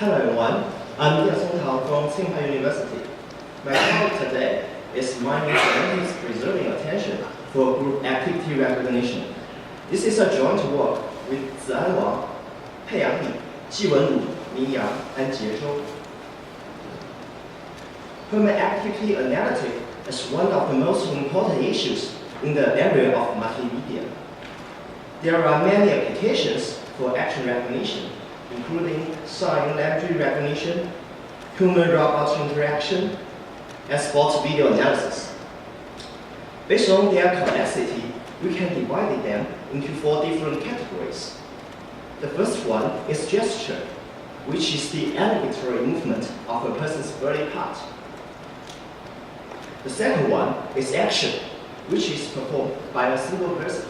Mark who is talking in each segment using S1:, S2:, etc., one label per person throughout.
S1: Hello everyone, I'm Yan Songtao from Tsinghua University. My topic today is mining semantics-preserving attention for group activity recognition. This is a joint work with Zian Wang, Peiyang Li, Jiwen Ru, Min Yang, and Jie Zhou. Human activity analytics is one of the most important issues in the area of multimedia. There are many applications for action recognition, including sign language recognition, human-robot interaction, and sports video analysis. Based on their complexity, we can divide them into 4 different categories. The first one is gesture, which is the arbitrary movement of a person's body part. The second one is action, which is performed by a single person.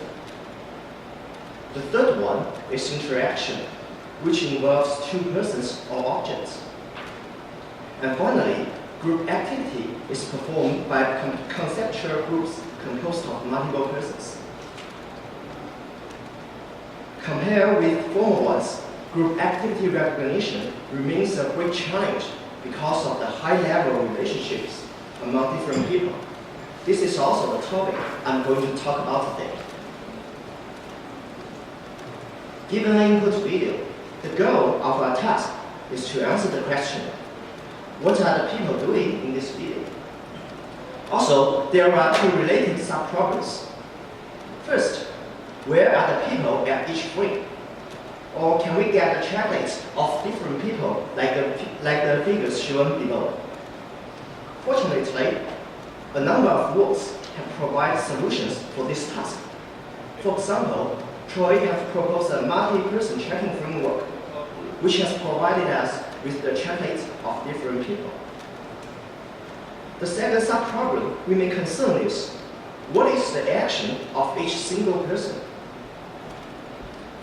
S1: The third one is interaction, which involves 2 persons or objects. And finally, group activity is performed by conceptual groups composed of multiple persons. Compared with former ones, group activity recognition remains a great challenge because of the high-level relationships among different people. This is also the topic I'm going to talk about today. Given an input video, the goal of our task is to answer the question, what are the people doing in this video? Also, there are 2 related sub-problems. First, where are the people at each frame? Or can we get a checklist of different people like the figures shown below? Fortunately, a number of works have provided solutions for this task. For example, Troy has proposed a multi-person checking framework, which has provided us with the checklist of different people. The second sub-problem we may concern is, what is the action of each single person?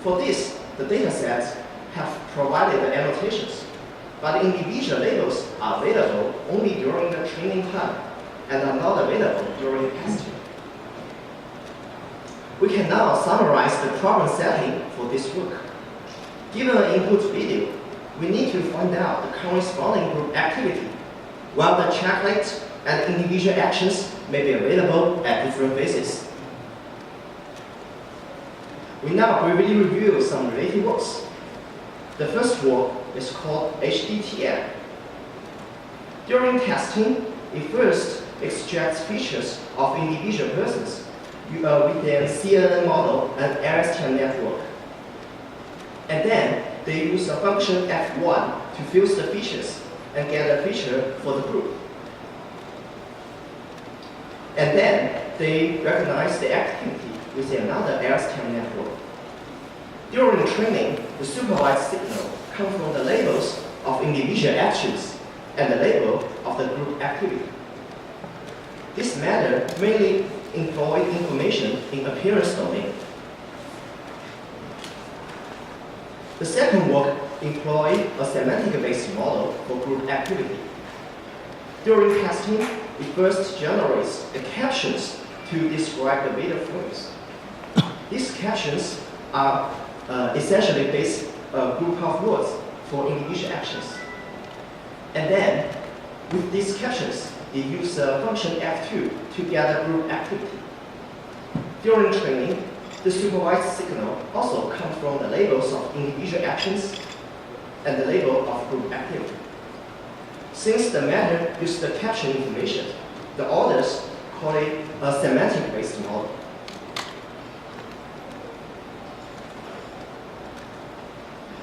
S1: For this, the datasets have provided the annotations, but individual labels are available only during the training time and are not available during testing. We can now summarize the problem setting for this work. Given an input video, we need to find out the corresponding group activity, while the checklist and individual actions may be available at different phases. We now briefly review some related works. The first work is called HDTM. During testing, it first extracts features of individual persons with a CNN model and ACM network. And then they use a function F1 to fuse the features and get a feature for the group. And then they recognize the activity with another ACM network. During training, the supervised signal comes from the labels of individual actions and the label of the group activity. This method mainly employs information in appearance domain. The second work employs a semantic-based model for group activity. During testing, it first generates the captions to describe the video frames. These captions are essentially based a group of words for individual actions. And then, with these captions, they use a function F2 to get a group activity. During training, the supervised signal also comes from the labels of individual actions and the label of group activity. Since the method uses the caption information, the authors call it a semantic-based model.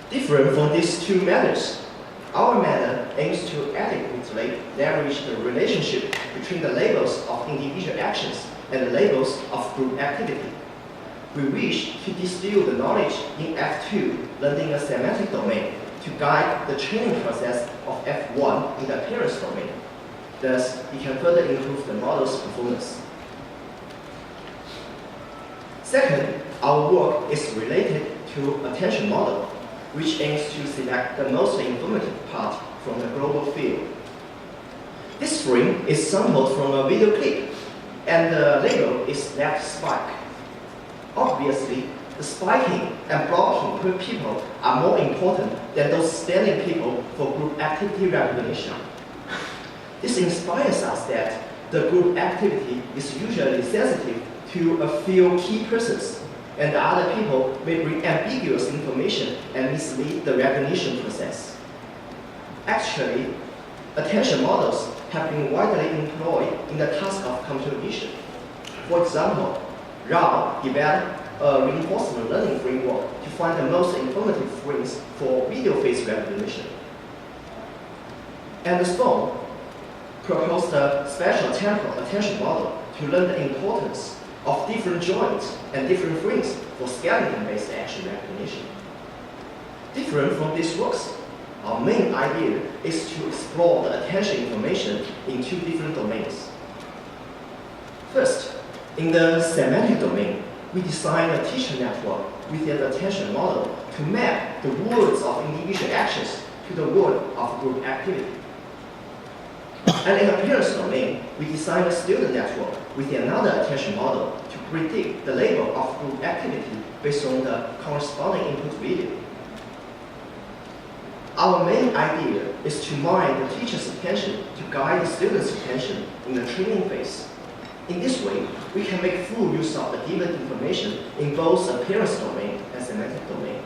S1: Different from these 2 methods, our method aims to adequately leverage the relationship between the labels of individual actions and the labels of group activity. We wish to distill the knowledge in F2 learning a semantic domain to guide the training process of F1 in the appearance domain. Thus, it can further improve the model's performance. Second, our work is related to attention model, which aims to select the most informative part from the global field. This frame is sampled from a video clip, and the label is left spike. Obviously, the spiking and blocking per people are more important than those standing people for group activity recognition. This inspires us that the group activity is usually sensitive to a few key persons, and the other people may bring ambiguous information and mislead the recognition process. Actually, attention models have been widely employed in the task of computer vision. For example, Rao developed a reinforcement learning framework to find the most informative frames for video face recognition. And the Stone proposed a special temporal attention model to learn the importance of different joints and different frames for skeleton-based action recognition. Different from these works, our main idea is to explore the attention information in two different domains. First, in the semantic domain, we design a teacher network with an attention model to map the words of individual actions to the word of group activity. And in the appearance domain, we design a student network with another attention model to predict the label of group activity based on the corresponding input video. Our main idea is to mine the teacher's attention to guide the student's attention in the training phase. In this way, we can make full use of the given information in both appearance domain and semantic domain.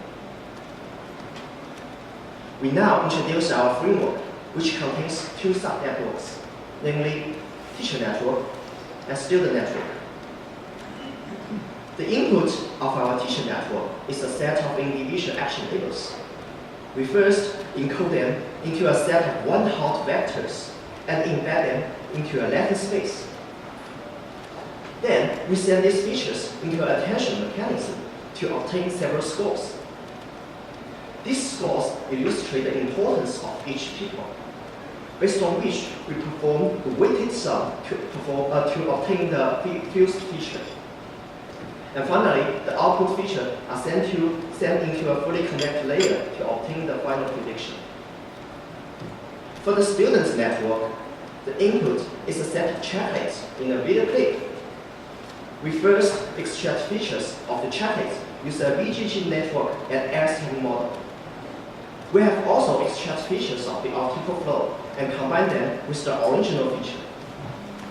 S1: We now introduce our framework, which contains two sub-networks, namely teacher network and student network. The input of our teacher network is a set of individual action labels. We first encode them into a set of one-hot vectors and embed them into a lattice space. Then we send these features into an attention mechanism to obtain several scores. These scores illustrate the importance of each people, based on which we perform the weighted sum to obtain the fused feature. And finally, the output feature are sent into a fully connected layer to obtain the final prediction. For the student's network, the input is a set of checklets in a video clip. We first extract features of the checklets using a VGG network and ACM model. We have also extracted features of the optical flow and combined them with the original feature.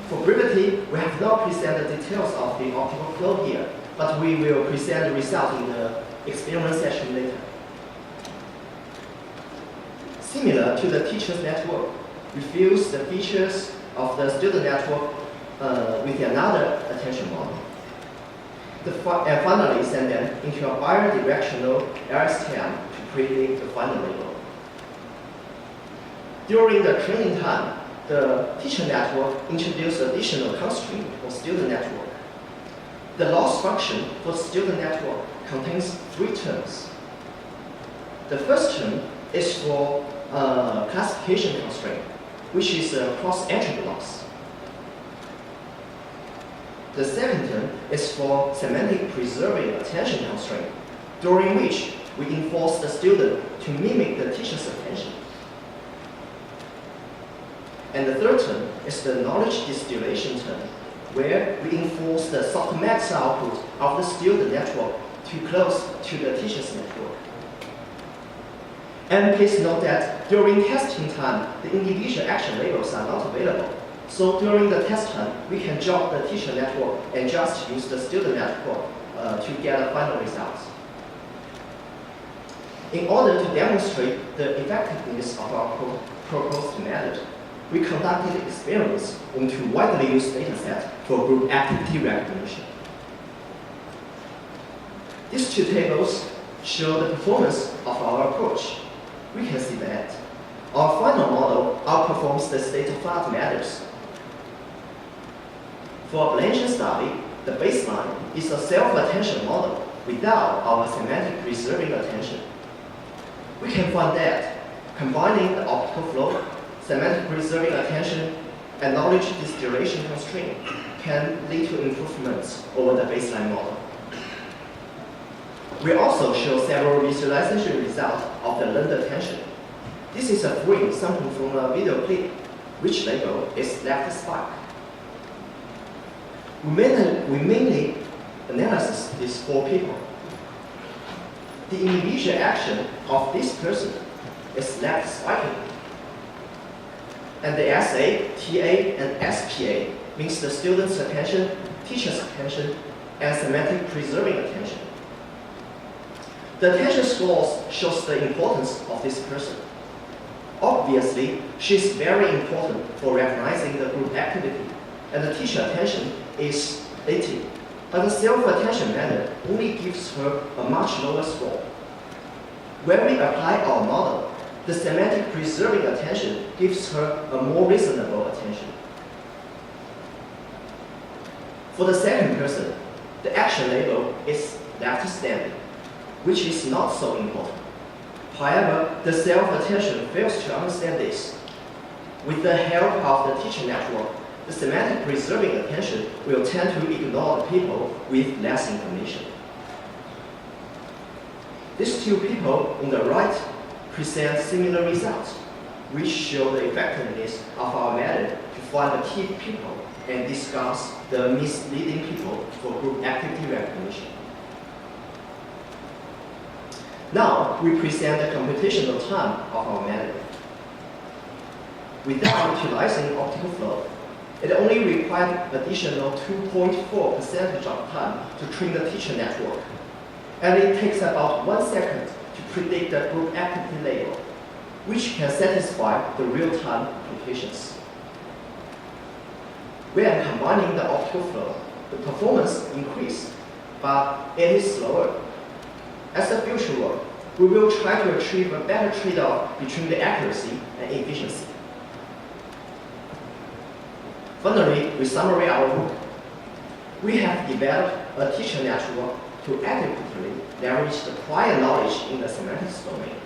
S1: For brevity, we have not presented the details of the optical flow here, but we will present the result in the experiment session later. Similar to the teacher's network, we fuse the features of the student network with another attention model. And finally send them into a bidirectional LSTM to predict the final label. During the training time, the teacher network introduced additional constraint for student network. The loss function for student network contains three terms. The first term is for classification constraint, which is a cross-attribute loss. The second term is for semantic-preserving attention constraint, during which we enforce the student to mimic the teacher's attention. And the third term is the knowledge distillation term, where we enforce the softmax output of the student network too close to the teacher's network. And please note that during testing time, the individual action labels are not available. So during the test time, we can drop the teacher network and just use the student network to get the final results. In order to demonstrate the effectiveness of our proposed method, we conducted experiments on two widely used datasets for group activity recognition. These two tables show the performance of our approach. We can see that our final model outperforms the state-of-the-art methods. For a Blanchard study, the baseline is a self-attention model without our semantic-preserving attention. We can find that combining the optical flow, semantic-preserving attention, and knowledge distillation constraint can lead to improvements over the baseline model. We also show several visualization results of the learned attention. This is a frame sample from a video clip, which label is left spike. We mainly analyze these four people. the individual action of this person is left spiking. And the SA, TA, and SPA means the student's attention, teacher's attention, and semantic-preserving attention. The attention scores shows the importance of this person. Obviously, she's very important for recognizing the group activity, and the teacher attention is 80. But the self-attention method only gives her a much lower score. When we apply our model, the semantic-preserving attention gives her a more reasonable attention. For the second person, the action label is left standing, which is not so important. However, the self-attention fails to understand this. With the help of the teacher network, the semantic-preserving attention will tend to ignore the people with less information. These two people on the right present similar results, which show the effectiveness of our method to find the key people and discuss the misleading people for group activity recognition. Now, we present the computational time of our method. Without utilizing optical flow, it only required additional 2.4% of time to train the teacher network. And it takes about 1 second to predict the group activity label, which can satisfy the real-time applications. When combining the optical flow, the performance increases, but it is slower. As the future work, we will try to achieve a better trade-off between the accuracy and efficiency. Finally, we summarize our work. We have developed a teacher network to adequately leverage the prior knowledge in the semantics domain,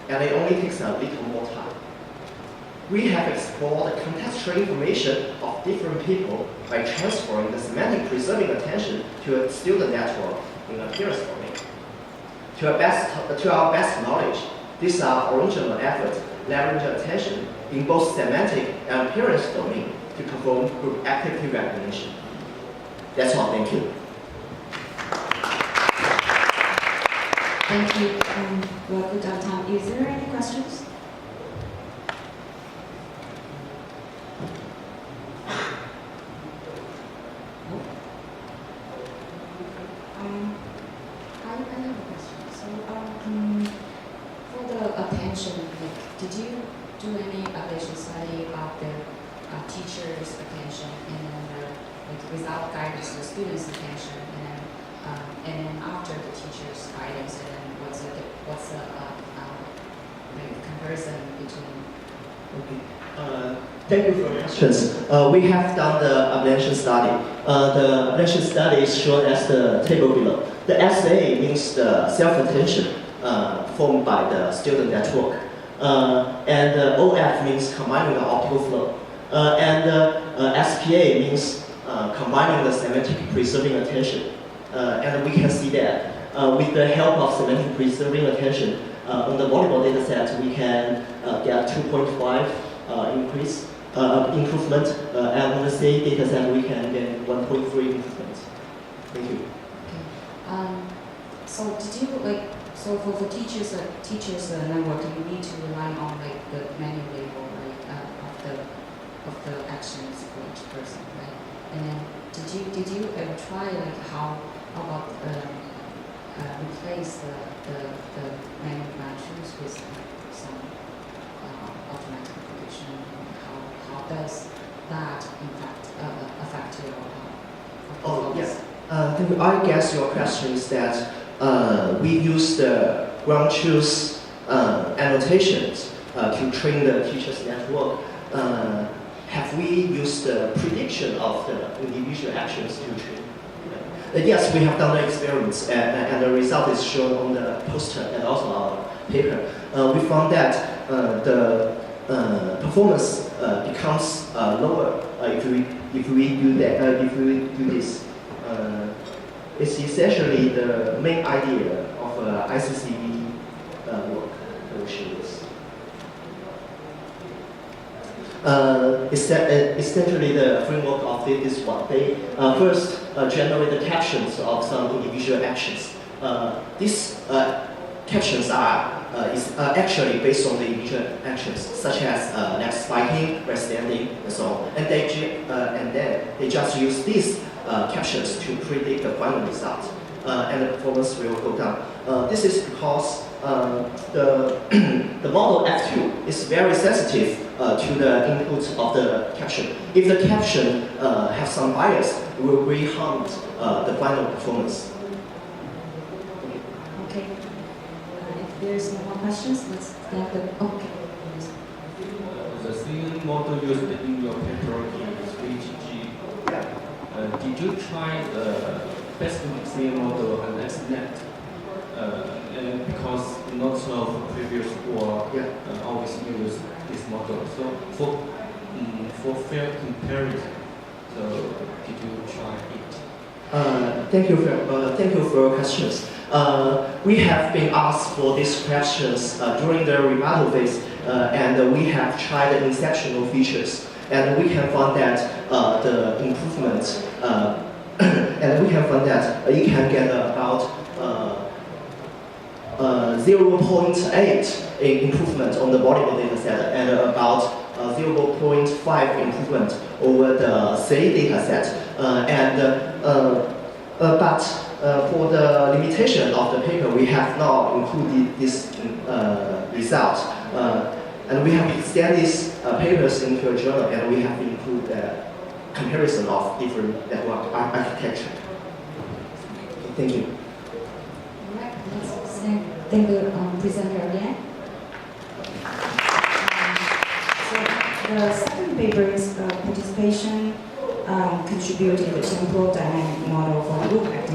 S1: and it only takes a little more time. We have explored the contextual information of different people by transferring the semantic-preserving attention to a student network in appearance domain. To our best knowledge, these are original efforts leveraging attention in both semantic and appearance domain to perform group activity recognition. That's all. Thank you.
S2: Thank you. We're good on time. Is there any questions? I have a question. So, for the attention, did you do any evaluation study of the teacher's attention and without guidance, the student's attention, and then after the teacher's guidance, and then what's the comparison between?
S1: Okay. Thank you for your questions. We have done the evaluation study. The evaluation study is shown as the table below. The SA means the self-attention formed by the student network. And the OF means combining the optical flow. And SPA means combining the semantic-preserving attention. And we can see that with the help of semantic-preserving attention, on the volleyball data set, we can get 2.5 improvement, and on the same data set, we can get 1.3 improvement. Thank you.
S2: Okay. So did you so for teachers network, you need to rely on the manual label of the actions for each person, right? And then did you ever try how about replace the manual matches with some automatic prediction? How does that affect your?
S1: Oh yes. I guess your question is that we use the ground truth annotations to train the teacher's network. Have we used the prediction of the individual actions to train? Yes, we have done the experiments, and the result is shown on the poster and also our paper. We found that the performance becomes lower if we do this. It's essentially the main idea of ICCV work. I will show this. Essentially, the framework of this one. They first generate the captions of some individual actions, these captions is actually based on the initial actions, such as like spiking, red standing, and so on. And then they just use these captions to predict the final result, and the performance will go down. This is because the model F2 is very sensitive to the input of the caption. If the caption has some bias, it will really harm the final performance.
S2: Okay. If there's no more questions, let's have the. Okay.
S3: The CNN model used in your paper is VGG. Did you try the best CNN model and XNet? And because lots of previous work always use this model. So for fair comparison, so did you try it?
S1: Thank you for your questions. We have been asked for these questions during the rebuttal phase, and we have tried the exceptional features, and we have found that the improvement, and we have found that you can get about 0.8 improvement on the body data set, and about 0.5 improvement over the C data set, but for the limitation of the paper, we have not included this result. And we have extended these papers into a journal, and we have included a comparison of different network architecture. Thank you.
S2: All right, let's thank the presenter again. So the second paper is participation contributing the temporal dynamic model for loop activity.